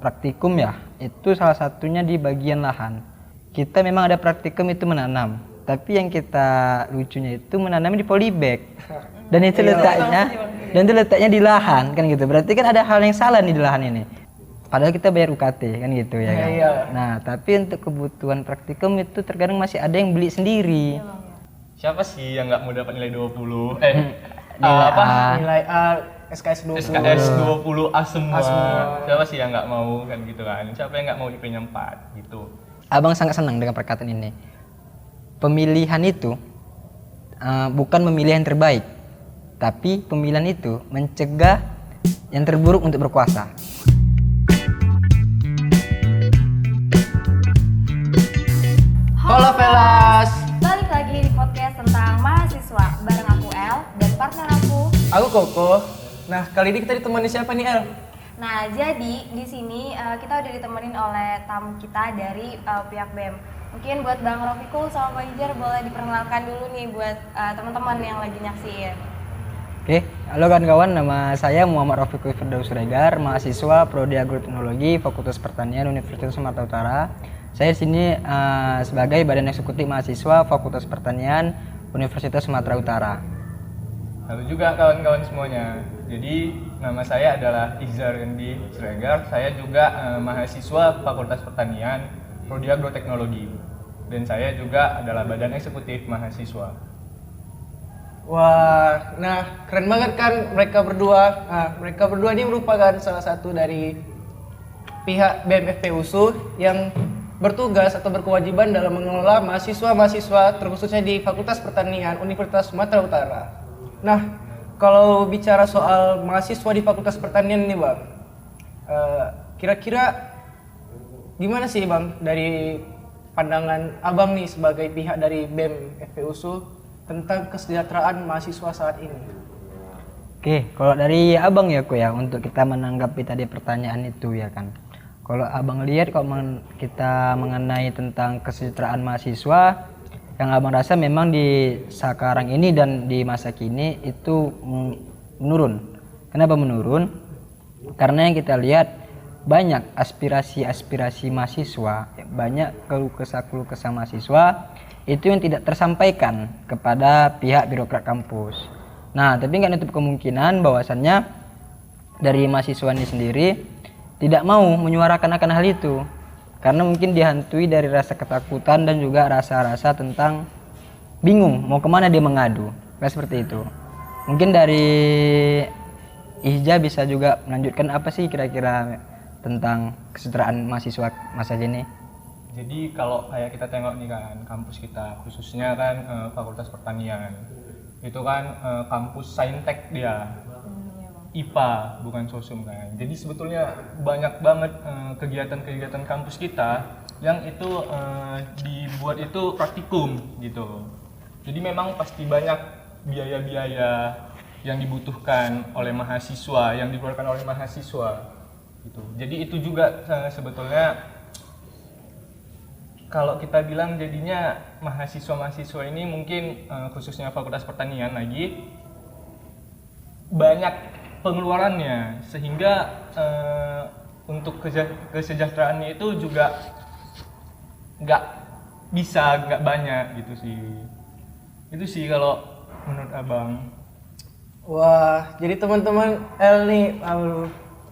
praktikum ya, itu salah satunya di bagian lahan. Kita memang ada praktikum itu menanam, tapi yang kita lucunya itu menanamnya di polybag. Dan itu letaknya di lahan kan gitu. Berarti kan ada hal yang salah nih di lahan ini. Padahal kita bayar UKT kan gitu ya kan. Nah, tapi untuk kebutuhan praktikum itu terkadang masih ada yang beli sendiri. Siapa sih yang nggak mau dapat nilai 20? Nilai A, SKS 20. SKS 20 A semua. Siapa sih yang nggak mau kan gitu kan? Siapa yang nggak mau IP-nya 4 gitu. Abang sangat senang dengan perkataan ini. Pemilihan itu bukan memilih yang terbaik, tapi pemilihan itu mencegah yang terburuk untuk berkuasa. Halo Velas. Balik lagi di podcast tentang mahasiswa bareng aku El dan partner Aku Koko. Nah, kali ini kita ditemani siapa nih El? Nah, jadi di sini kita udah ditemenin oleh tamu kita dari pihak BEM. Mungkin buat Bang Rofiqul sama Bang Ijar boleh diperkenalkan dulu nih buat teman-teman yang lagi nyaksiin. Oke, halo kawan-kawan, nama saya Muhammad Rofiqul Firdaus Siregar, mahasiswa Prodi Agroteknologi Fakultas Pertanian Universitas Sumatera Utara. Saya di sini sebagai Badan Eksekutif Mahasiswa Fakultas Pertanian Universitas Sumatera Utara. Halo juga kawan-kawan semuanya. Jadi nama saya adalah Ihzar Rendi Siregar. Saya juga mahasiswa Fakultas Pertanian Prodi Agroteknologi. Dan saya juga adalah Badan Eksekutif Mahasiswa. Wah, nah keren banget kan mereka berdua. Nah, mereka berdua ini merupakan salah satu dari pihak BEM FPUSU yang bertugas atau berkewajiban dalam mengelola mahasiswa-mahasiswa terkhususnya di Fakultas Pertanian Universitas Sumatera Utara. Nah, kalau bicara soal mahasiswa di Fakultas Pertanian ini Bang, kira-kira gimana sih Bang dari pandangan Abang nih sebagai pihak dari BEM FPUSU tentang kesejahteraan mahasiswa saat ini? Oke, kalau dari Abang ya untuk kita menanggapi tadi pertanyaan itu ya kan. Kalau Abang lihat kita mengenai tentang kesejahteraan mahasiswa, yang Abang rasa memang di sekarang ini dan di masa kini itu menurun. Kenapa menurun? Karena yang kita lihat banyak aspirasi mahasiswa, banyak keluh kesah mahasiswa itu yang tidak tersampaikan kepada pihak birokrat kampus. Nah, tapi nggak nutup kemungkinan bahwasannya dari mahasiswa ini sendiri tidak mau menyuarakan akan hal itu karena mungkin dihantui dari rasa ketakutan dan juga rasa-rasa tentang bingung mau kemana dia mengadu, kayak seperti itu. Mungkin dari Ihja bisa juga melanjutkan apa sih kira-kira tentang kesejahteraan mahasiswa masa kini. Jadi kalau kayak kita tengok nih kan kampus kita khususnya kan Fakultas Pertanian itu kan kampus saintek dia. IPA bukan sosum kan. Jadi sebetulnya banyak banget kegiatan-kegiatan kampus kita yang itu dibuat itu praktikum gitu. Jadi memang pasti banyak biaya-biaya yang dibutuhkan oleh mahasiswa, yang dikeluarkan oleh mahasiswa gitu. Jadi itu juga sebetulnya kalau kita bilang jadinya mahasiswa-mahasiswa ini mungkin khususnya Fakultas Pertanian lagi banyak pengeluarannya sehingga untuk kesejahteraannya itu juga nggak banyak gitu sih. Itu sih kalau menurut Abang. Wah, jadi teman-teman El nih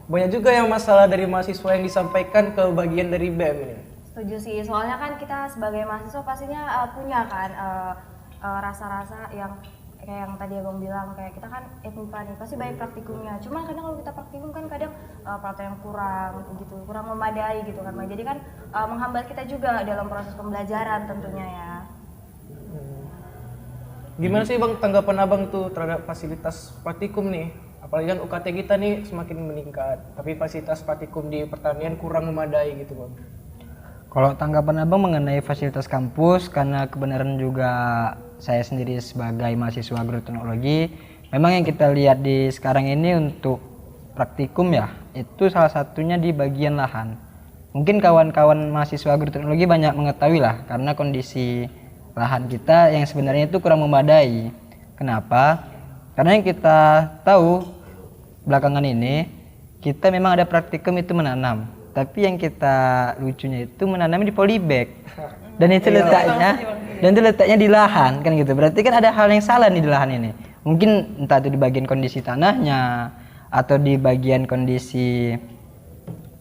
banyak juga yang masalah dari mahasiswa yang disampaikan ke bagian dari BEM ini. Setuju sih, soalnya kan kita sebagai mahasiswa pastinya punya kan rasa-rasa yang kayak yang tadi Abang bilang, kayak kita kan MIPA nih pasti banyak praktikumnya, cuman kadang kalau kita praktikum kan kadang peralatan yang kurang memadai gitu kan, jadi kan menghambat kita juga dalam proses pembelajaran tentunya ya. Gimana sih Bang tanggapan Abang tuh terhadap fasilitas praktikum nih? Apalagi kan UKT kita nih semakin meningkat, tapi fasilitas praktikum di pertanian kurang memadai gitu Bang. Kalau tanggapan Abang mengenai fasilitas kampus, karena kebenaran juga saya sendiri sebagai mahasiswa agroteknologi, memang yang kita lihat di sekarang ini untuk praktikum ya, itu salah satunya di bagian lahan. Mungkin kawan-kawan mahasiswa agroteknologi banyak mengetahui lah, karena kondisi lahan kita yang sebenarnya itu kurang memadai. Kenapa? Karena yang kita tahu belakangan ini, kita memang ada praktikum itu menanam. tapi yang kita lucunya itu menanamnya di polybag. Dan itu letaknya di lahan kan gitu. Berarti kan ada hal yang salah nih di lahan ini. Mungkin entah itu di bagian kondisi tanahnya atau di bagian kondisi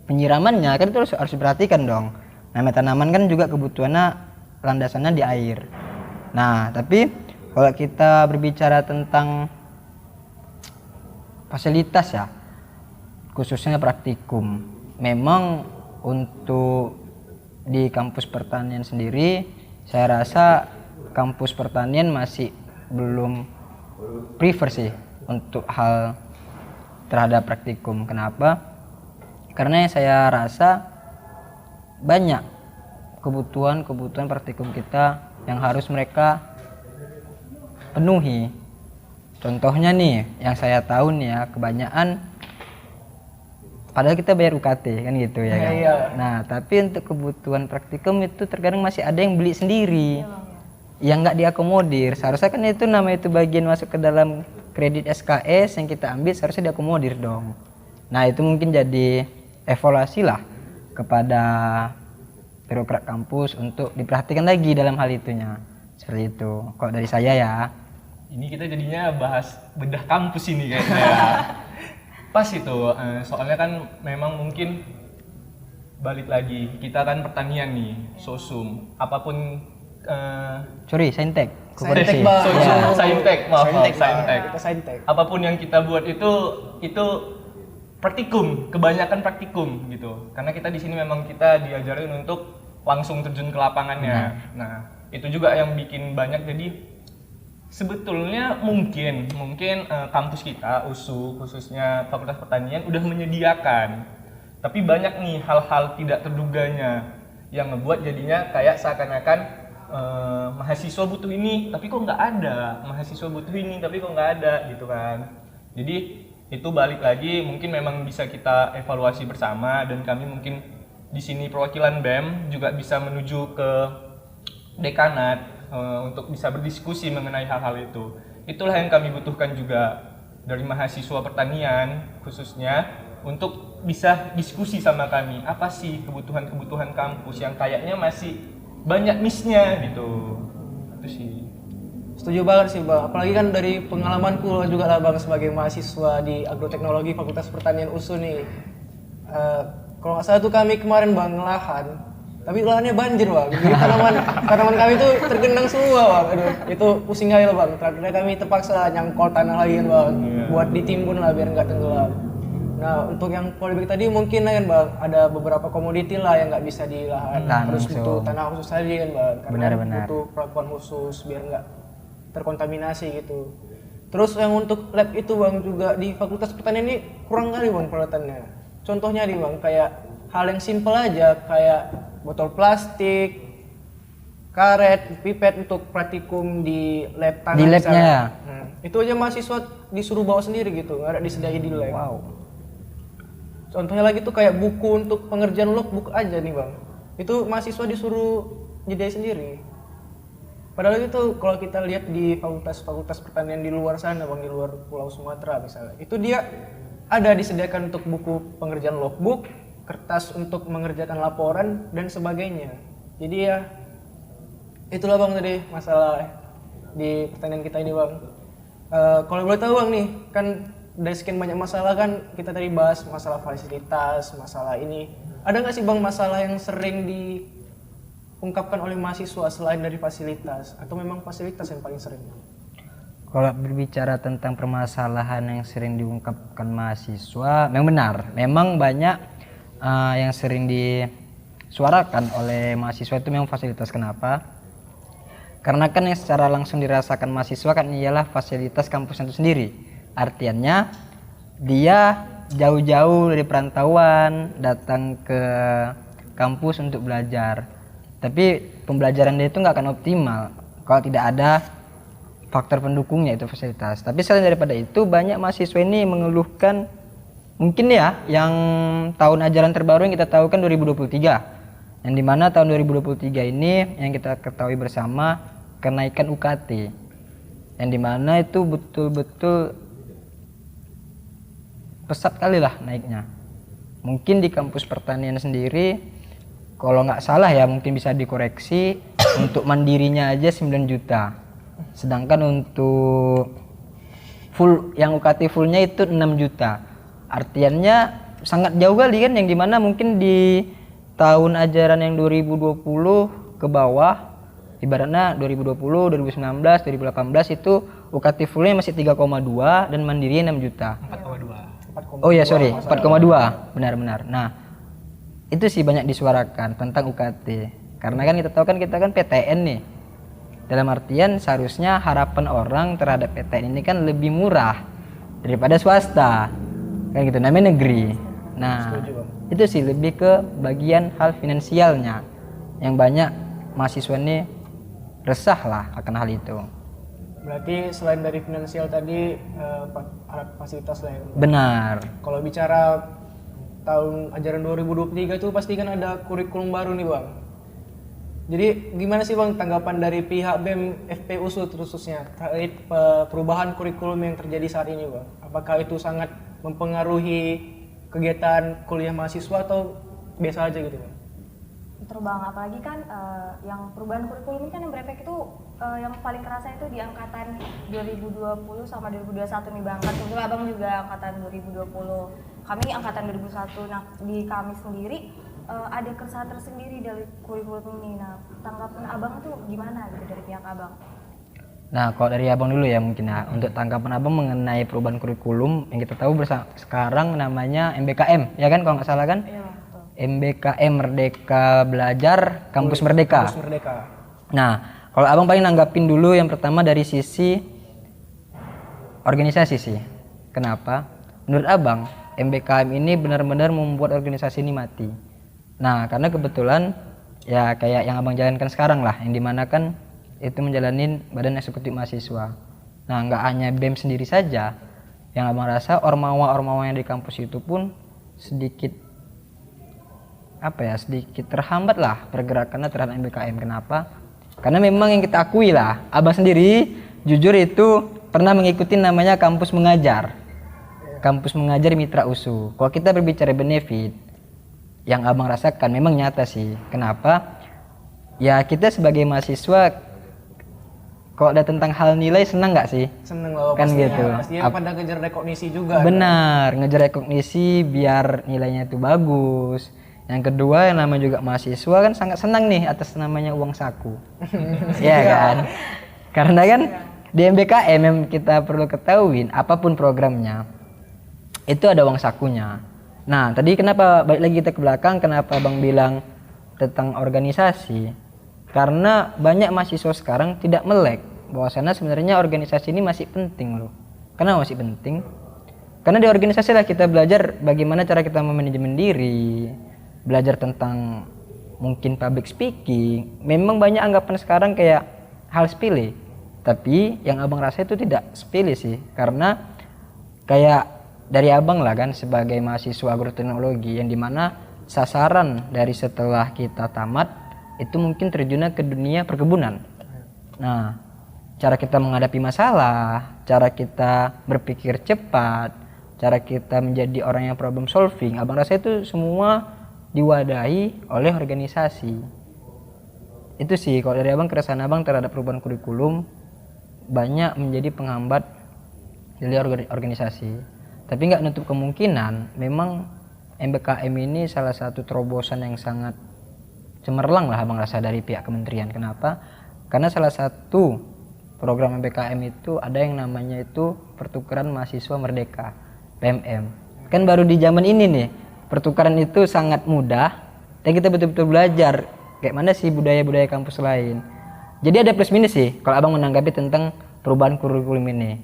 penyiramannya, kan itu harus diperhatikan dong. Tanaman kan juga kebutuhannya landasannya di air. Nah, tapi kalau kita berbicara tentang fasilitas ya, khususnya praktikum, memang untuk di kampus pertanian sendiri, saya rasa kampus pertanian masih belum prefer sih untuk hal terhadap praktikum. Kenapa? Karena saya rasa banyak kebutuhan praktikum kita yang harus mereka penuhi. Contohnya nih, yang saya tahu nih ya, kebanyakan padahal kita bayar UKT kan gitu ya kan. Iya. Nah, tapi untuk kebutuhan praktikum itu terkadang masih ada yang beli sendiri. Yang nggak diakomodir. Seharusnya kan itu itu bagian masuk ke dalam kredit SKS yang kita ambil, seharusnya diakomodir dong. Nah, itu mungkin jadi evaluasi lah kepada birokrat kampus untuk diperhatikan lagi dalam hal itunya. Seperti itu. Kalau dari saya ya. Ini kita jadinya bahas bedah kampus ini kayaknya. Pas itu, soalnya kan memang mungkin balik lagi, kita kan pertanian nih, sosum, apapun Saintek. Saintek, Bang. Saintek, maaf, Saintek. Kita saintek. Apapun yang kita buat itu praktikum, kebanyakan praktikum gitu. Karena kita di sini memang kita diajarin untuk langsung terjun ke lapangannya. Nah, itu juga yang bikin banyak. Jadi sebetulnya mungkin kampus kita USU khususnya Fakultas Pertanian udah menyediakan, tapi banyak nih hal-hal tidak terduganya yang ngebuat jadinya kayak seakan-akan mahasiswa butuh ini tapi kok nggak ada, mahasiswa butuh ini tapi kok nggak ada gitu kan. Jadi itu balik lagi mungkin memang bisa kita evaluasi bersama, dan kami mungkin di sini perwakilan BEM juga bisa menuju ke dekanat untuk bisa berdiskusi mengenai hal-hal itu. Itulah yang kami butuhkan juga dari mahasiswa pertanian khususnya, untuk bisa diskusi sama kami. Apa sih kebutuhan-kebutuhan kampus yang kayaknya masih banyak miss-nya gitu. Itu sih. Setuju banget sih Bang, apalagi kan dari pengalamanku juga lah Bang sebagai mahasiswa di agroteknologi Fakultas Pertanian USU nih. Kalau nggak salah tuh kami kemarin Bang ngelahan, tapi lahannya banjir Bang, jadi tanaman kami itu tergenang semua Bang. Aduh, itu pusing kali lah Bang. Terakhirnya kami terpaksa nyangkol tanah lagi kan Bang, buat ditimbun lah biar nggak tenggelam. Nah, untuk yang polybag tadi mungkin kan Bang, ada beberapa komoditi lah yang nggak bisa di lahan, harus butuh tanah khusus tadi kan Bang, karena butuh perlakuan khusus biar nggak terkontaminasi gitu. Terus yang untuk lab itu Bang, juga di Fakultas Pertanian ini kurang kali Bang peralatannya. Contohnya nih Bang, kayak hal yang simpel aja kayak botol plastik, karet, pipet untuk praktikum di lab tanah. Di labnya ya? Itu aja mahasiswa disuruh bawa sendiri gitu, nggak ada disediain di lab. Wow. Contohnya lagi tuh kayak buku untuk pengerjaan logbook aja nih Bang, itu mahasiswa disuruh nyediain sendiri. Padahal itu kalau kita lihat di fakultas pertanian di luar sana Bang, di luar Pulau Sumatera misalnya, itu dia ada disediakan untuk buku pengerjaan logbook, kertas untuk mengerjakan laporan dan sebagainya. Jadi ya itulah Bang tadi masalah di pertanian kita ini Bang. Kalau boleh tahu Bang nih, kan dari sekian banyak masalah kan kita tadi bahas masalah fasilitas, masalah ini. Ada nggak sih Bang masalah yang sering diungkapkan oleh mahasiswa selain dari fasilitas, atau memang fasilitas yang paling sering? Kalau berbicara tentang permasalahan yang sering diungkapkan mahasiswa, memang benar, memang banyak yang sering disuarakan oleh mahasiswa itu memang fasilitas. Kenapa? Karena kan yang secara langsung dirasakan mahasiswa kan ialah fasilitas kampus itu sendiri. Artinya dia jauh-jauh dari perantauan datang ke kampus untuk belajar. Tapi pembelajaran dia itu nggak akan optimal kalau tidak ada faktor pendukungnya, itu fasilitas. Tapi selain daripada itu, banyak mahasiswa ini mengeluhkan, mungkin ya, yang tahun ajaran terbaru yang kita tahu kan 2023, yang dimana tahun 2023 ini yang kita ketahui bersama kenaikan UKT, yang dimana itu betul-betul pesat kali lah naiknya. Mungkin di kampus pertanian sendiri, kalau nggak salah ya mungkin bisa dikoreksi, untuk mandirinya aja 9 juta. Sedangkan untuk full, yang UKT fullnya itu 6 juta. Artiannya sangat jauh kali kan, yang dimana mungkin di tahun ajaran yang 2020 ke bawah, ibaratnya 2020, 2019, 2018 itu UKT fullnya masih 3,2 dan mandirinya 6 juta. 4,2. Oh ya sorry, 4,2 benar-benar. Nah itu sih banyak disuarakan tentang UKT, karena kan kita tahu kan kita kan PTN nih. Dalam artian seharusnya harapan orang terhadap PTN ini kan lebih murah daripada swasta, kan gitu, namanya negeri. Nah itu sih lebih ke bagian hal finansialnya yang banyak mahasiswa ini resah lah akan hal itu. Berarti selain dari finansial tadi, alat fasilitas lain. Benar. Kalau bicara tahun ajaran 2023 tuh pasti kan ada kurikulum baru nih Bang. Jadi gimana sih Bang tanggapan dari pihak BEM FPUSU khususnya terkait perubahan kurikulum yang terjadi saat ini Bang? Apakah itu sangat mempengaruhi kegiatan kuliah mahasiswa atau biasa aja gitu Bang? Betul Bang, apalagi kan yang perubahan kurikulum ini kan yang berefek itu yang paling kerasa itu di angkatan 2020 sama 2021 nih Bang. Kan kebetulan Abang juga angkatan 2020, kami angkatan 2021. Nah di kami sendiri ada keresahan tersendiri dari kurikulum ini. Nah tanggapan Abang tuh gimana gitu dari pihak Abang? Nah kalau dari Abang dulu ya mungkin ya, untuk tanggapan Abang mengenai perubahan kurikulum yang kita tahu sekarang namanya MBKM ya kan, kalau nggak salah kan? Iya betul. MBKM Merdeka Belajar Kampus Merdeka. Kampus Merdeka. Nah, kalau Abang paling nanggapin dulu yang pertama dari sisi organisasi sih. Kenapa? Menurut Abang, MBKM ini benar-benar membuat organisasi ini mati. Nah, karena kebetulan ya kayak yang Abang jalankan sekarang lah, yang dimana kan itu menjalanin Badan Eksekutif Mahasiswa. Nah, nggak hanya BEM sendiri saja, yang Abang rasa ormawa-ormawa yang di kampus itu pun sedikit terhambat lah pergerakannya terhadap MBKM. Kenapa? Karena memang yang kita akui lah, Abang sendiri jujur itu pernah mengikuti namanya kampus mengajar Mitra USU. Kalau kita berbicara benefit yang Abang rasakan memang nyata sih. Kenapa? Ya kita sebagai mahasiswa kalau ada tentang hal nilai senang nggak sih? Seneng lah Kan pastinya. gitu. Pastinya pada ngejar rekognisi juga. Benar, ngejar rekognisi biar nilainya itu bagus. Yang kedua yang namanya juga mahasiswa kan sangat senang nih atas namanya uang saku. Iya kan? Karena kan di MBKM yang kita perlu ketahuin apapun programnya itu ada uang sakunya. Nah tadi kenapa balik lagi kita ke belakang, kenapa Bang bilang tentang organisasi? Karena banyak mahasiswa sekarang tidak melek bahwasanya sebenarnya organisasi ini masih penting loh. Kenapa masih penting? Karena di organisasi lah kita belajar bagaimana cara kita memanajemen diri, belajar tentang mungkin public speaking. Memang banyak anggapan sekarang kayak hal sepele, tapi yang Abang rasa itu tidak sepele sih, karena kayak dari Abang lah kan sebagai mahasiswa agroteknologi yang dimana sasaran dari setelah kita tamat itu mungkin terjunnya ke dunia perkebunan. Nah cara kita menghadapi masalah, cara kita berpikir cepat, cara kita menjadi orang yang problem solving, Abang rasa itu semua diwadahi oleh organisasi. Itu sih kalau dari Abang, keresahan Abang terhadap perubahan kurikulum banyak menjadi penghambat dari organisasi. Tapi nggak nutup kemungkinan memang MBKM ini salah satu terobosan yang sangat cemerlang lah Abang rasa dari pihak kementerian. Kenapa? Karena salah satu program MBKM itu ada yang namanya itu pertukaran mahasiswa merdeka, PMM. Kan baru di zaman ini nih pertukaran itu sangat mudah dan kita betul-betul belajar kayak mana sih budaya-budaya kampus lain. Jadi ada plus minus sih kalau Abang menanggapi tentang perubahan kurikulum ini.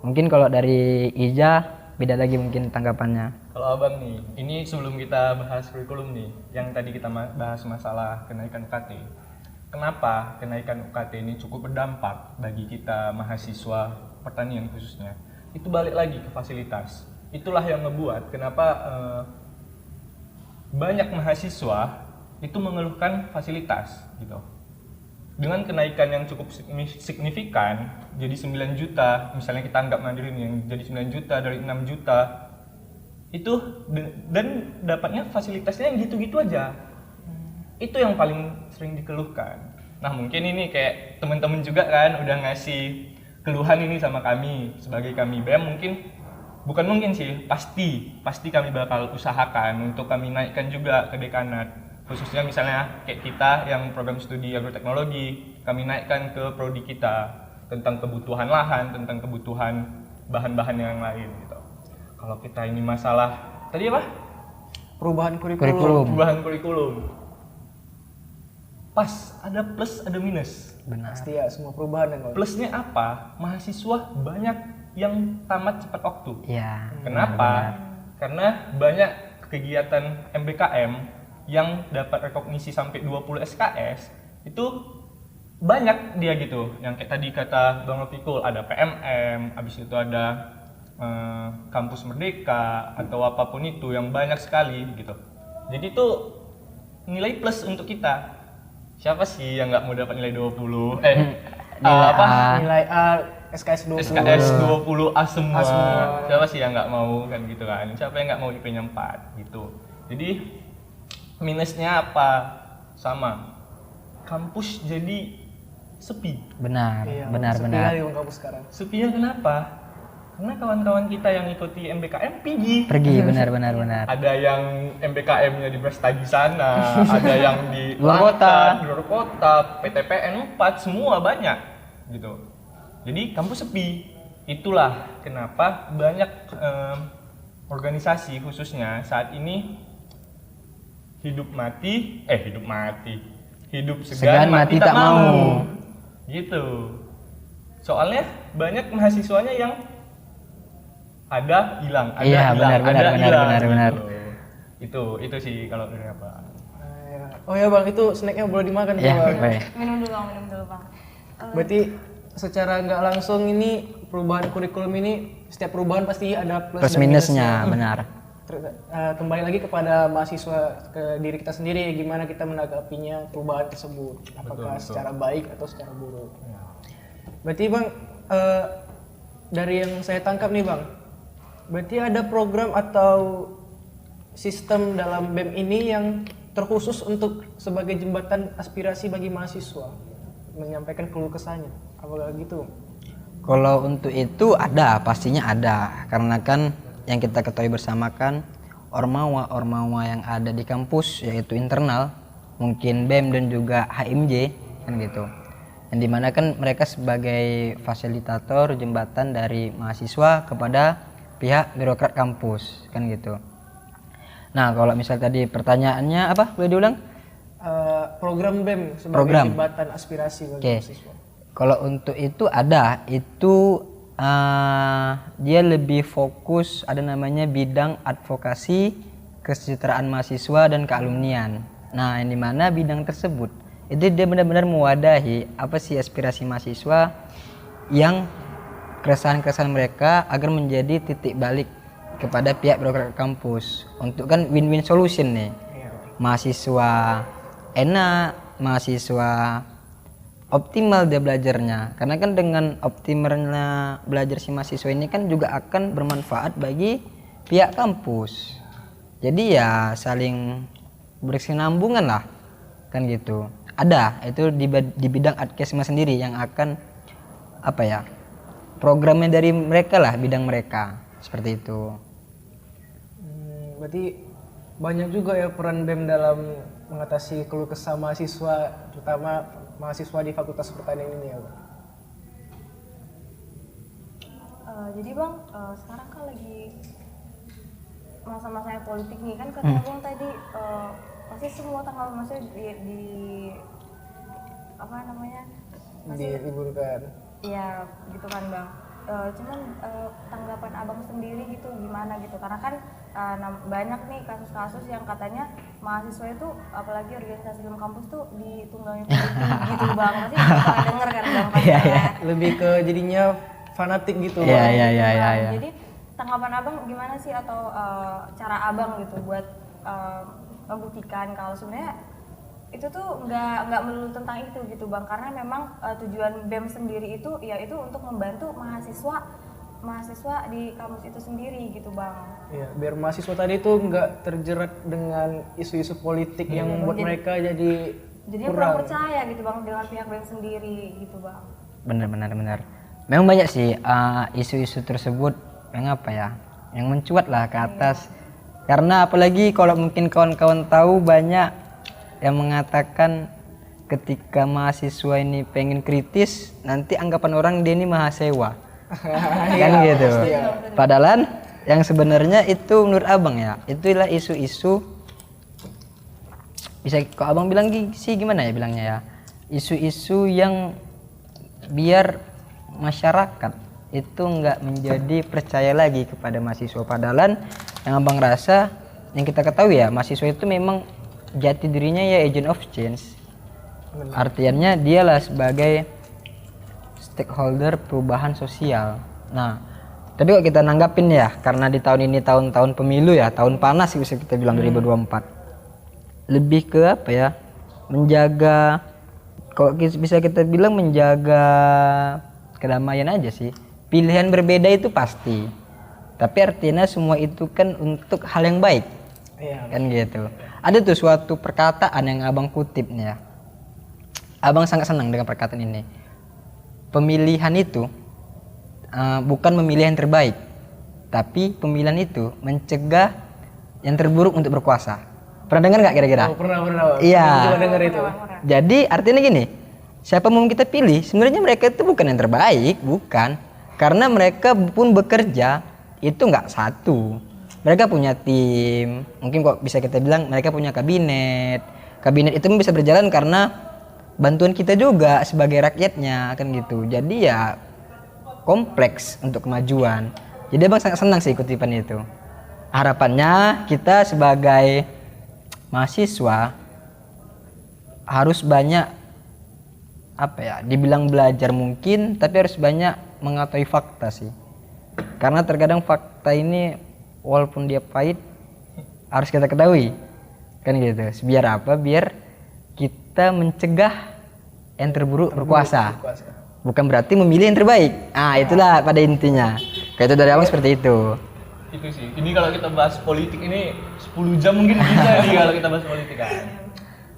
Mungkin kalau dari Ija beda lagi mungkin tanggapannya. Kalau Abang nih, ini sebelum kita bahas kurikulum nih, yang tadi kita bahas masalah kenaikan UKT. Kenapa kenaikan UKT ini cukup berdampak bagi kita mahasiswa pertanian khususnya? Itu balik lagi ke fasilitas. Itulah yang ngebuat kenapa banyak mahasiswa itu mengeluhkan fasilitas gitu. Dengan kenaikan yang cukup signifikan, jadi 9 juta, misalnya kita anggap mandiri yang jadi 9 juta dari 6 juta, dan dapatnya fasilitasnya yang gitu-gitu aja. Itu yang paling sering dikeluhkan. Nah mungkin ini kayak teman-teman juga kan udah ngasih keluhan ini sama kami sebagai kami BEM, bukan mungkin sih, pasti kami bakal usahakan untuk kami naikkan juga ke dekanat, khususnya misalnya kayak kita yang program studi agroteknologi, kami naikkan ke prodi kita tentang kebutuhan lahan, tentang kebutuhan bahan-bahan yang lain gitu. Kalau kita ini masalah tadi apa? Perubahan kurikulum. Perubahan kurikulum. Pas, ada plus, ada minus. Benar. Pasti ya semua perubahan yang Plusnya apa? Mahasiswa banyak yang tamat cepat waktu. Iya. Kenapa? Karena banyak kegiatan MBKM yang dapat rekognisi sampai 20 SKS itu banyak dia gitu. Yang kayak tadi kata Bang Rofikul, ada PMM, habis itu ada kampus merdeka atau apapun itu yang banyak sekali gitu. Jadi itu nilai plus untuk kita. Siapa sih yang nggak mau dapat nilai 20? nilai A SKS 20. SKS 20 A semua. Siapa sih yang nggak mau kan gitu kan? Siapa yang nggak mau IP-nya 4 gitu. Jadi minusnya apa? Sama. Kampus jadi sepi. Benar, Iya, benar. sepi kali Bang kampus sekarang. Sepinya kenapa? Karena kawan-kawan kita yang ikuti MBKM pergi. Benar. Ada yang MBKM-nya di Brastagi sana, ada yang di Luar kota. luar kota, PTPN 4, semua banyak gitu. Jadi kampus sepi. Itulah kenapa banyak organisasi khususnya saat ini hidup segan mati tak mau. Gitu. Soalnya banyak mahasiswanya yang ada hilang, Iya, benar. Gitu. Itu sih kalau dari apa. Oh ya Bang, itu snacknya boleh dimakan Iya, Bang. baik. Minum dulu bang. Berarti secara nggak langsung ini perubahan kurikulum ini, setiap perubahan pasti ada Plus minusnya, benar. Kembali lagi kepada mahasiswa, ke diri kita sendiri, gimana kita menanggapinya perubahan tersebut, apakah Betul. secara baik atau secara buruk. Berarti Bang, dari yang saya tangkap nih Bang, berarti ada program atau sistem dalam BEM ini yang terkhusus untuk sebagai jembatan aspirasi bagi mahasiswa menyampaikan keluh kesahnya, apakah gitu? Kalau untuk itu ada, pastinya ada. Karena kan yang kita ketahui bersama kan ormawa yang ada di kampus, yaitu internal, mungkin BEM dan juga HMJ kan gitu. Yang dimana kan mereka sebagai fasilitator jembatan dari mahasiswa kepada pihak birokrat kampus kan gitu. Nah kalau misal tadi pertanyaannya apa, boleh diulang? Program BEM sebagai Program. jembatan aspirasi bagi Oke. mahasiswa. Kalau untuk itu ada, itu dia lebih fokus, ada namanya bidang advokasi kesejahteraan mahasiswa dan kealumnian. Nah, yang dimana bidang tersebut itu dia benar-benar mewadahi apa sih aspirasi mahasiswa yang keresahan-keresahan mereka agar menjadi titik balik kepada pihak birokrat kampus untuk kan win-win solution nih. Mahasiswa enak, mahasiswa optimal dia belajarnya, karena kan dengan optimalnya belajar si mahasiswa ini kan juga akan bermanfaat bagi pihak kampus. Jadi ya saling berkesinambungan lah kan gitu. Ada itu di bidang adkesma sendiri yang akan apa ya, programnya dari mereka lah, bidang mereka seperti itu. Berarti banyak juga ya peran BEM dalam mengatasi keluh kesah mahasiswa, terutama mahasiswa di Fakultas Pertanian ini ya Bang. Jadi bang, sekarang kan lagi masa-masa politik nih kan kata abang tadi pasti semua tanggal maksudnya di apa namanya Diliburkan. Iya gitu kan bang. Cuman tanggapan abang sendiri gitu gimana gitu, karena kan banyak nih kasus-kasus yang katanya mahasiswa itu apalagi organisasi dalam kampus tuh ditunggangi politik gitu bang, pasti pernah denger kan bang pasti ya. Lebih ke jadinya fanatik gitu Iya, Bang. iya. Bang. Jadi tanggapan abang gimana sih, atau cara abang gitu buat membuktikan kalau sebenarnya itu tuh nggak melulu tentang itu gitu bang, karena memang tujuan BEM sendiri itu ya itu untuk membantu mahasiswa mahasiswa di kampus itu sendiri gitu bang. Iya, biar mahasiswa tadi tuh nggak terjerat dengan isu-isu politik yang membuat mereka jadi Jadinya kurang percaya gitu bang dengan pihak BEM sendiri gitu bang. Benar. Memang banyak sih isu-isu tersebut yang apa ya, yang mencuat lah ke atas. Karena apalagi kalau mungkin kawan-kawan tahu, banyak yang mengatakan ketika mahasiswa ini pengen kritis, nanti anggapan orang dia ini mahasiswa. Kan gitu. Padahal yang sebenarnya itu menurut abang ya, itulah isu-isu, bisa kok abang bilang sih gimana ya bilangnya ya, isu-isu yang biar masyarakat itu nggak menjadi percaya lagi kepada mahasiswa. Padahal yang abang rasa, yang kita ketahui ya, mahasiswa itu memang jati dirinya ya agent of change. Artinya dialah sebagai stakeholder perubahan sosial. Nah, tapi kok kita nanggapin ya, karena di tahun ini tahun-tahun pemilu ya, tahun panas bisa kita bilang 2024. Lebih ke apa ya? Menjaga, kalau bisa kita bilang menjaga kedamaian aja sih. Pilihan berbeda itu pasti. Tapi artinya semua itu kan untuk hal yang baik. Iya. Kan gitu. Ada tuh suatu perkataan yang abang kutip nih ya. Abang sangat senang dengan perkataan ini. Pemilihan itu bukan memilih yang terbaik, tapi pemilihan itu mencegah yang terburuk untuk berkuasa. Pernah dengar nggak kira-kira? Oh, pernah. Iya. Coba dengar itu. Jadi artinya gini, siapa mau kita pilih, sebenarnya mereka itu bukan yang terbaik, bukan. Karena mereka pun bekerja itu nggak satu. Mereka punya tim, mungkin kok bisa kita bilang mereka punya kabinet. Kabinet itu bisa berjalan karena bantuan kita juga sebagai rakyatnya, kan gitu. Jadi ya kompleks untuk kemajuan. Jadi abang sangat senang sih kutipan itu. Harapannya kita sebagai mahasiswa harus banyak apa ya, dibilang belajar mungkin, tapi harus banyak mengetahui fakta sih. Karena terkadang fakta ini walaupun dia pahit harus kita ketahui, kan gitu. Biar apa? Biar kita mencegah yang terburuk berkuasa. Bukan berarti memilih yang terbaik. Itulah pada intinya. Kayak itu dari awal seperti itu. Itu sih. Ini kalau kita bahas politik ini 10 jam mungkin bisa nih kalau kita bahas politik kan.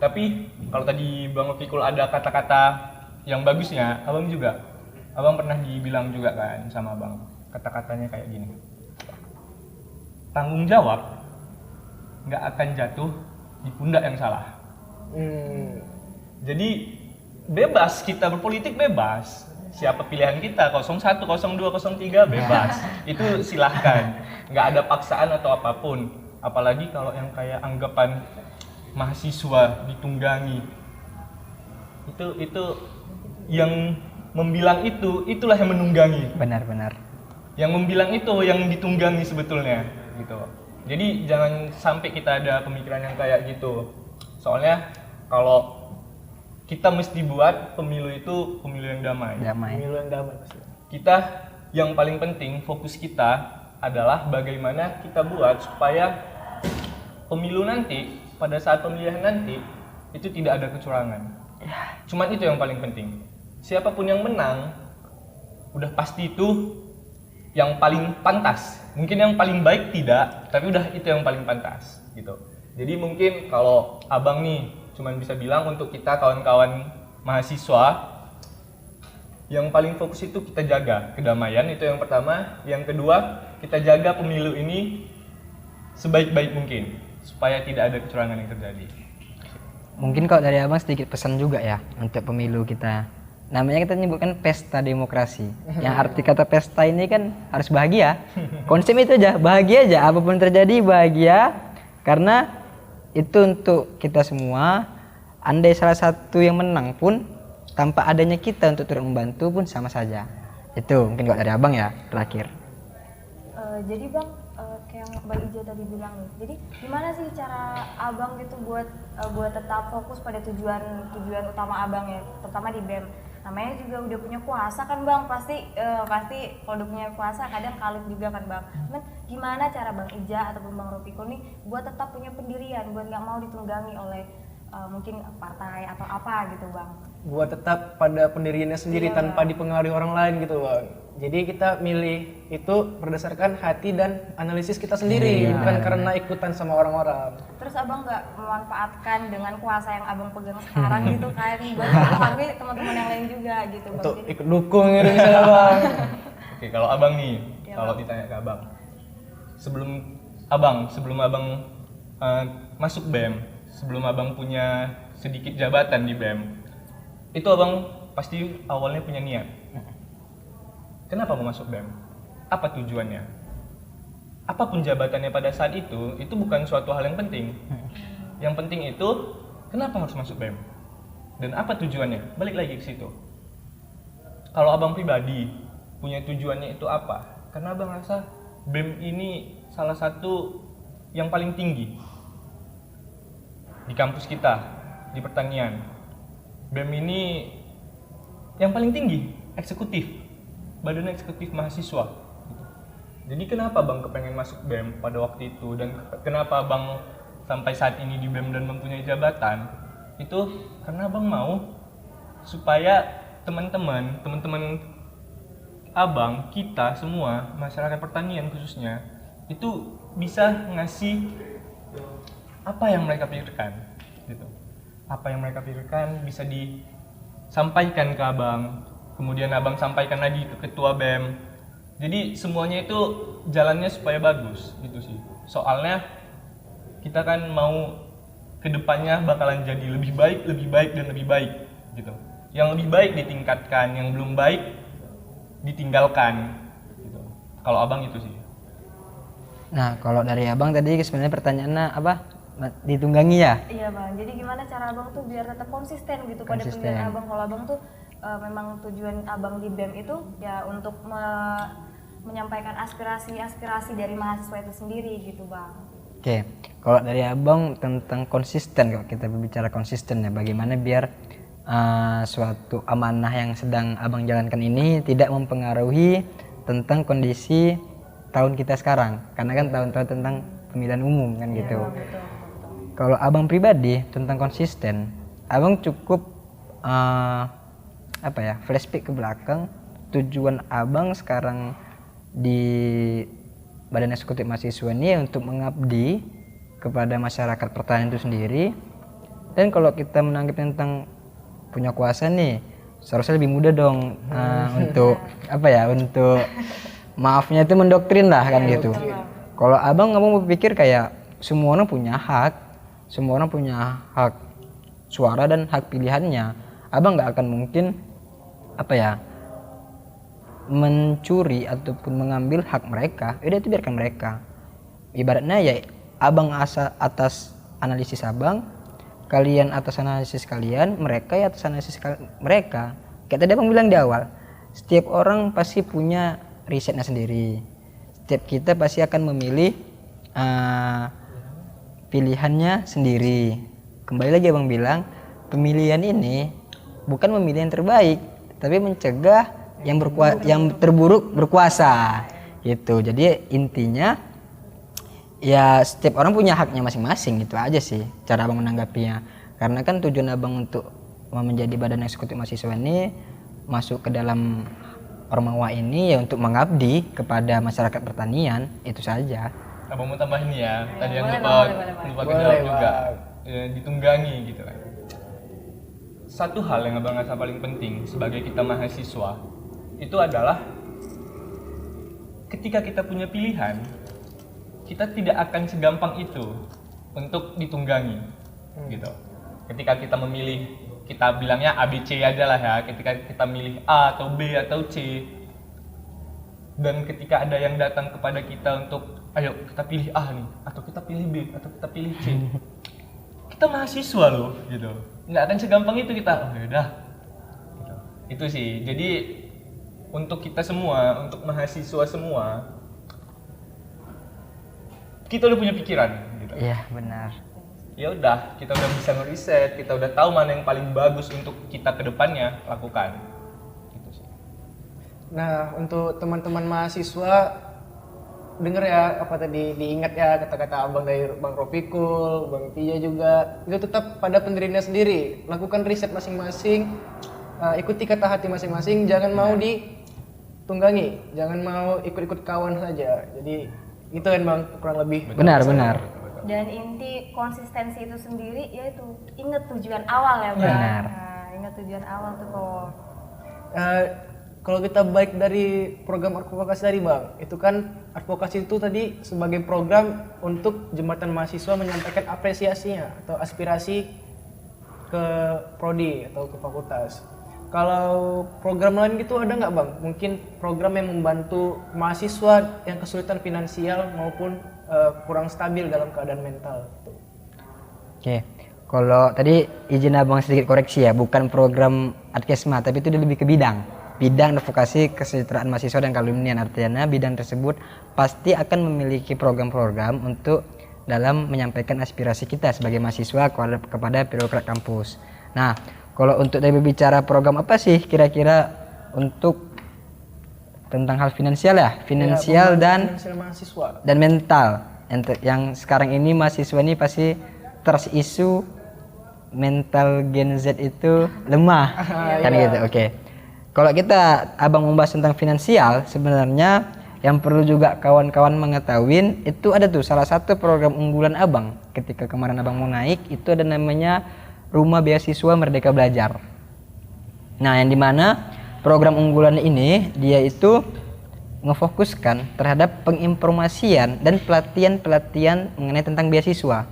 Tapi kalau tadi Bang Fikul ada kata-kata yang bagusnya, abang pernah dibilang juga kan sama abang. Kata-katanya kayak gini. Tanggung jawab nggak akan jatuh di pundak yang salah. Jadi bebas kita berpolitik, bebas. Siapa pilihan kita, 01, 02, 03 bebas. Itu silahkan. Nggak ada paksaan atau apapun. Apalagi kalau yang kayak anggapan mahasiswa ditunggangi. Itu yang membilang itulah yang menunggangi. Benar. Yang membilang itu yang ditunggangi sebetulnya gitu. Jadi jangan sampai kita ada pemikiran yang kayak gitu. Soalnya kalau kita mesti buat pemilu itu pemilu yang damai. Pemilu yang damai pasti. Kita yang paling penting, fokus kita adalah bagaimana kita buat supaya pemilu nanti, pada saat pemilihan nanti itu tidak ada kecurangan. Cuman itu yang paling penting. Siapapun yang menang, udah pasti itu yang paling pantas. Mungkin yang paling baik tidak, tapi udah itu yang paling pantas gitu. Jadi mungkin kalau abang nih cuman bisa bilang untuk kita kawan-kawan mahasiswa, yang paling fokus itu kita jaga kedamaian, itu yang pertama. Yang kedua, kita jaga pemilu ini sebaik-baik mungkin supaya tidak ada kecurangan yang terjadi. Mungkin kalau dari abang sedikit pesan juga ya untuk pemilu kita. Namanya kita menyebutkan pesta demokrasi. Yang arti kata pesta ini kan harus bahagia. Konsep itu aja, bahagia aja. Apapun terjadi bahagia. Karena itu untuk kita semua. Andai salah satu yang menang pun tanpa adanya kita untuk turut membantu pun sama saja. Itu mungkin kalau dari abang ya terakhir. Jadi bang, kayak yang Bang Ija tadi bilang nih. Jadi gimana sih cara abang gitu buat tetap fokus pada tujuan utama abang ya, terutama di BEM. Namanya juga udah punya kuasa kan bang, pasti kalau udah punya kuasa kadang kalut juga kan bang. Cuman gimana cara Bang Ija ataupun Bang Rofiko nih buat tetap punya pendirian, buat nggak mau ditunggangi oleh mungkin partai atau apa gitu bang. Buat tetap pada pendiriannya sendiri Iya, tanpa dipengaruhi orang lain gitu bang. Jadi kita milih itu berdasarkan hati dan analisis kita sendiri, bukan karena ikutan sama orang-orang. Terus abang nggak memanfaatkan dengan kuasa yang abang pegang sekarang gitu kan buat mempengaruhi teman-teman yang lain juga gitu bang. Untuk ikut dukung gitu misalnya bang. Oke, kalau abang nih, Iya, kalau Bang. ditanya ke abang, sebelum abang masuk BEM, sebelum abang punya sedikit jabatan di BEM, itu abang pasti awalnya punya niat. Kenapa mau masuk BEM? Apa tujuannya? Apapun jabatannya pada saat itu bukan suatu hal yang penting. Yang penting itu, kenapa harus masuk BEM? Dan apa tujuannya? Balik lagi ke situ. Kalau abang pribadi punya tujuannya itu apa? Karena abang rasa BEM ini salah satu yang paling tinggi di kampus kita, di pertanian. BEM ini yang paling tinggi, eksekutif, badan eksekutif mahasiswa. Jadi kenapa bang kepengen masuk BEM pada waktu itu, dan kenapa bang sampai saat ini di BEM dan mempunyai jabatan? Itu karena bang mau supaya teman-teman abang, kita semua, masyarakat pertanian khususnya, itu bisa ngasih apa yang mereka pikirkan gitu. Apa yang mereka pikirkan bisa disampaikan ke abang, kemudian abang sampaikan lagi ke ketua BEM. Jadi semuanya itu jalannya supaya bagus gitu sih. Soalnya kita kan mau kedepannya bakalan jadi lebih baik dan lebih baik gitu. Yang lebih baik ditingkatkan, yang belum baik ditinggalkan gitu. Kalau abang itu sih. Nah, kalau dari abang tadi sebenarnya pertanyaannya apa? Ditunggangi ya? Iya bang, jadi gimana cara abang tuh biar tetap konsisten gitu pada Konsisten. pilihan abang. Kalau abang tuh memang tujuan abang di BEM itu ya untuk menyampaikan aspirasi dari mahasiswa itu sendiri gitu bang. Oke, kalau dari abang tentang konsisten, kalau kita berbicara konsisten ya, bagaimana biar suatu amanah yang sedang abang jalankan ini tidak mempengaruhi tentang kondisi tahun kita sekarang, karena kan tahun-tahun tentang pemilihan umum kan gitu. Iya, betul. Kalau abang pribadi tentang konsisten, abang cukup flashback ke belakang. Tujuan abang sekarang di Badan Eksekutif Mahasiswa ini untuk mengabdi kepada masyarakat pertanian itu sendiri. Dan kalau kita menanggapi tentang punya kuasa nih, seharusnya lebih mudah dong untuk untuk maafnya itu mendoktrin lah kan gitu. Kalau abang berpikir kayak semua orang punya hak suara dan hak pilihannya, abang nggak akan mungkin mencuri ataupun mengambil hak mereka. Udah itu biarkan mereka. Ibaratnya ya abang atas analisis abang, kalian atas analisis kalian, mereka ya atas analisis mereka. Kayak tadi abang bilang di awal, setiap orang pasti punya risetnya sendiri. Setiap kita pasti akan memilih pilihannya sendiri. Kembali lagi abang bilang, pemilihan ini bukan memilih yang terbaik, tapi mencegah yang terburuk berkuasa gitu. Jadi intinya ya setiap orang punya haknya masing-masing, gitu aja sih cara abang menanggapinya. Karena kan tujuan abang untuk menjadi Badan Eksekutif Mahasiswa ini masuk ke dalam Ormawa ini ya untuk mengabdi kepada masyarakat pertanian, itu saja. Abang mau tambahin nih ya, tadi yang boleh, lupa Boleh, kejawab juga, Bang. ditunggangi gitu kan. Satu hal yang abang rasa paling penting sebagai kita mahasiswa itu adalah ketika kita punya pilihan, kita tidak akan segampang itu untuk ditunggangi gitu. Ketika kita memilih, kita bilangnya ABC aja lah ya, ketika kita milih A atau B atau C, dan ketika ada yang datang kepada kita untuk ayo kita pilih A nih, atau kita pilih B, atau kita pilih C, kita mahasiswa loh gitu, nggak akan segampang itu kita, oh yaudah gitu. Itu sih, jadi untuk kita semua, untuk mahasiswa semua, kita udah punya pikiran gitu. Iya benar. Ya udah, kita udah bisa ngeriset, kita udah tahu mana yang paling bagus untuk kita ke depannya lakukan. Gitu sih. Nah, untuk teman-teman mahasiswa denger ya apa tadi, diingat ya kata-kata abang dari Bang Rofikul, Bang Pija juga, itu tetap pada pendirinya sendiri, lakukan riset masing-masing, ikuti kata hati masing-masing, jangan mau ditunggangi, jangan mau ikut-ikut kawan saja. Jadi itu kan Bang kurang lebih. Benar. Dan inti konsistensi itu sendiri yaitu ingat tujuan awal ya Bang. Benar. Nah, ingat tujuan awal tuh kok. Kalau kita baik dari program advokasi tadi Bang, itu kan advokasi itu tadi sebagai program untuk jembatan mahasiswa menyampaikan apresiasinya atau aspirasi ke prodi atau ke fakultas. Kalau program lain gitu ada nggak Bang? Mungkin program yang membantu mahasiswa yang kesulitan finansial maupun kurang stabil dalam keadaan mental. Oke. Kalau tadi izin abang sedikit koreksi ya, bukan program Adkesma, tapi itu lebih ke bidang advokasi kesejahteraan mahasiswa dan kalumnian. Artinya bidang tersebut pasti akan memiliki program-program untuk dalam menyampaikan aspirasi kita sebagai mahasiswa kepada birokrat kampus. Nah, kalau untuk tadi berbicara program apa sih kira-kira untuk tentang hal finansial ya, finansial dan mahasiswa dan mental. Yang sekarang ini mahasiswa ini pasti terisu mental Gen Z itu lemah kan gitu. Oke. Kalau kita abang membahas tentang finansial, sebenarnya yang perlu juga kawan-kawan mengetahui itu ada tuh salah satu program unggulan abang ketika kemarin abang mau naik, itu ada namanya Rumah Beasiswa Merdeka Belajar. Nah, yang dimana program unggulan ini dia itu ngefokuskan terhadap penginformasian dan pelatihan mengenai tentang beasiswa.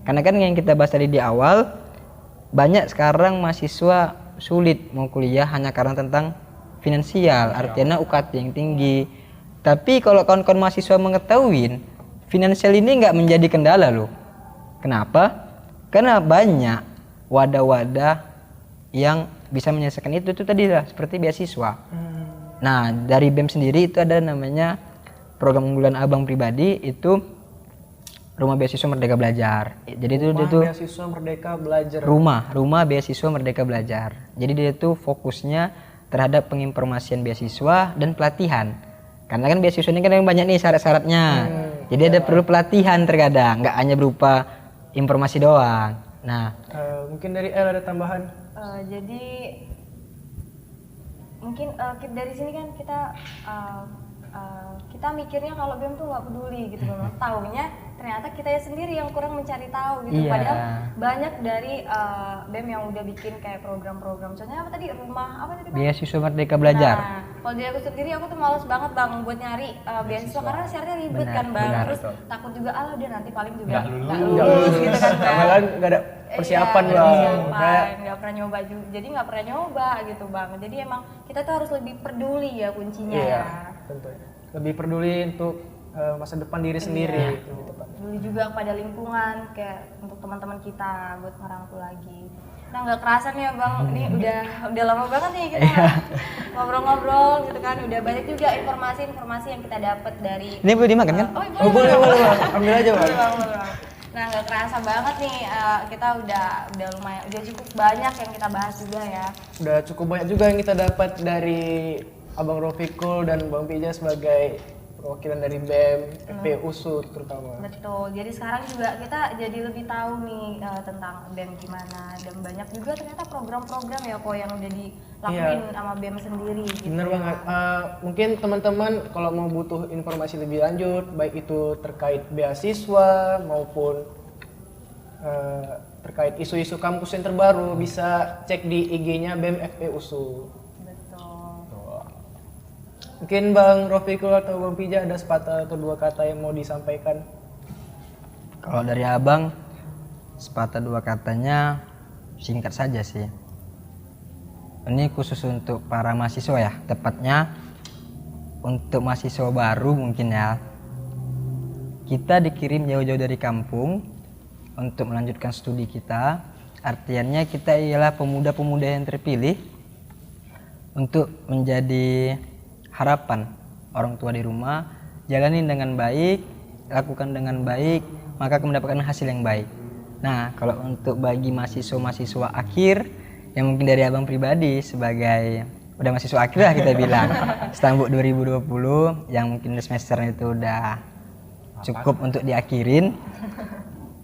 Karena kan yang kita bahas tadi di awal, banyak sekarang mahasiswa sulit mau kuliah hanya karena tentang finansial, artinya UKT yang tinggi. Tapi kalau kawan-kawan mahasiswa mengetahui, finansial ini nggak menjadi kendala loh. Kenapa? Karena banyak wadah-wadah yang bisa menyelesaikan itu tadi lah, seperti beasiswa. Nah, dari BEM sendiri itu ada namanya program unggulan abang pribadi, itu Rumah Beasiswa Merdeka Belajar. Jadi itu Beasiswa Merdeka Belajar. Rumah Beasiswa Merdeka Belajar. Jadi dia itu fokusnya terhadap penginformasian beasiswa dan pelatihan. Karena kan beasiswa ini kan yang banyak nih syarat-syaratnya. Jadi ada perlu pelatihan terkadang, nggak hanya berupa informasi doang. Nah, mungkin dari El ada tambahan? Jadi mungkin dari sini kan kita mikirnya kalau BEM tuh nggak peduli gitu loh. Taunya ternyata kita sendiri yang kurang mencari tahu gitu. Iya. Padahal banyak dari BEM yang udah bikin kayak program-program. Contohnya apa tadi? Beasiswa Merdeka Belajar. Nah, kalau dari aku sendiri aku tuh males banget Bang buat nyari beasiswa karena syaratnya ribet kan Bang. Terus takut juga dia nanti paling juga nggak lulus gitu kan Bang. Karena kan nggak ada persiapan Bang. Nggak pernah nyoba juga. Jadi nggak pernah nyoba gitu Bang. Jadi emang kita tuh harus lebih peduli ya kuncinya. Iya, tentu. Lebih peduli untuk masa depan diri sendiri. Peduli juga kepada lingkungan, kayak untuk teman-teman kita buat ngerangkul lagi. Nah, nggak kerasa nih ya Bang, ini udah lama banget nih kita ngobrol-ngobrol gitu kan. Udah banyak juga informasi-informasi yang kita dapat dari. Ini boleh dimakan kan? Boleh. Ambil aja Bang. Nah, nggak kerasa banget nih kita udah lumayan, udah cukup banyak yang kita bahas juga ya. Udah cukup banyak juga yang kita dapat dari Abang Rofikul dan Bang Pija sebagai perwakilan dari BEM, FP USU terutama. Betul, jadi sekarang juga kita jadi lebih tahu nih tentang BEM gimana, dan banyak juga ternyata program-program ya kok yang udah dilakuin sama BEM sendiri gitu. Bener banget, mungkin teman-teman kalau mau butuh informasi lebih lanjut, baik itu terkait beasiswa maupun terkait isu-isu kampus yang terbaru, bisa cek di IG-nya BEM FP USU. Mungkin Bang Rofikul atau Bang Pija ada sepatah atau dua kata yang mau disampaikan? Kalau dari abang, sepatah dua katanya singkat saja sih. Ini khusus untuk para mahasiswa ya, tepatnya untuk mahasiswa baru mungkin ya. Kita dikirim jauh-jauh dari kampung untuk melanjutkan studi kita. Artinya kita ialah pemuda-pemuda yang terpilih untuk menjadi harapan orang tua di rumah. Jalani dengan baik, lakukan dengan baik, maka akan mendapatkan hasil yang baik. Nah, kalau untuk bagi mahasiswa-mahasiswa akhir yang mungkin dari abang pribadi sebagai udah mahasiswa akhir lah kita bilang. Stambuk 2020 yang mungkin semesternya itu udah cukup untuk diakhirin.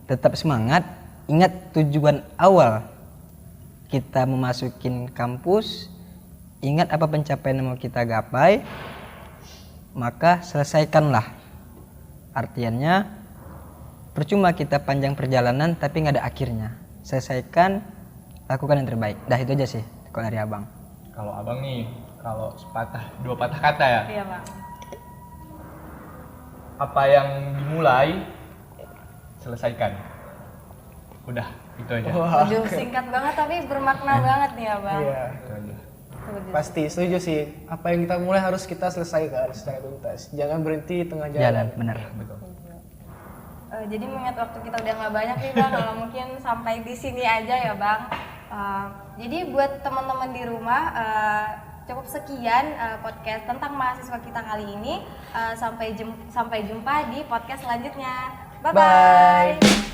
Tetap semangat, ingat tujuan awal kita memasukin kampus, ingat apa pencapaian yang mau kita gapai, maka selesaikanlah. Artiannya percuma kita panjang perjalanan tapi nggak ada akhirnya. Selesaikan, lakukan yang terbaik. Dah itu aja sih kalau dari abang. Kalau abang nih, kalau dua patah kata ya, Iya bang. apa yang dimulai selesaikan. Udah, itu aja. Waduh, singkat banget tapi bermakna banget nih ya bang. Iya. Itu aja. Setuju. Pasti setuju sih. Apa yang kita mulai harus kita selesaikan secara tuntas. Jangan berhenti di tengah jalan. Jalan, benar. Betul. Jadi mengingat waktu kita udah nggak banyak nih bang, kalau mungkin sampai di sini aja ya bang. Jadi buat teman-teman di rumah cukup sekian podcast tentang mahasiswa kita kali ini. Sampai jumpa di podcast selanjutnya. Bye bye. Bye.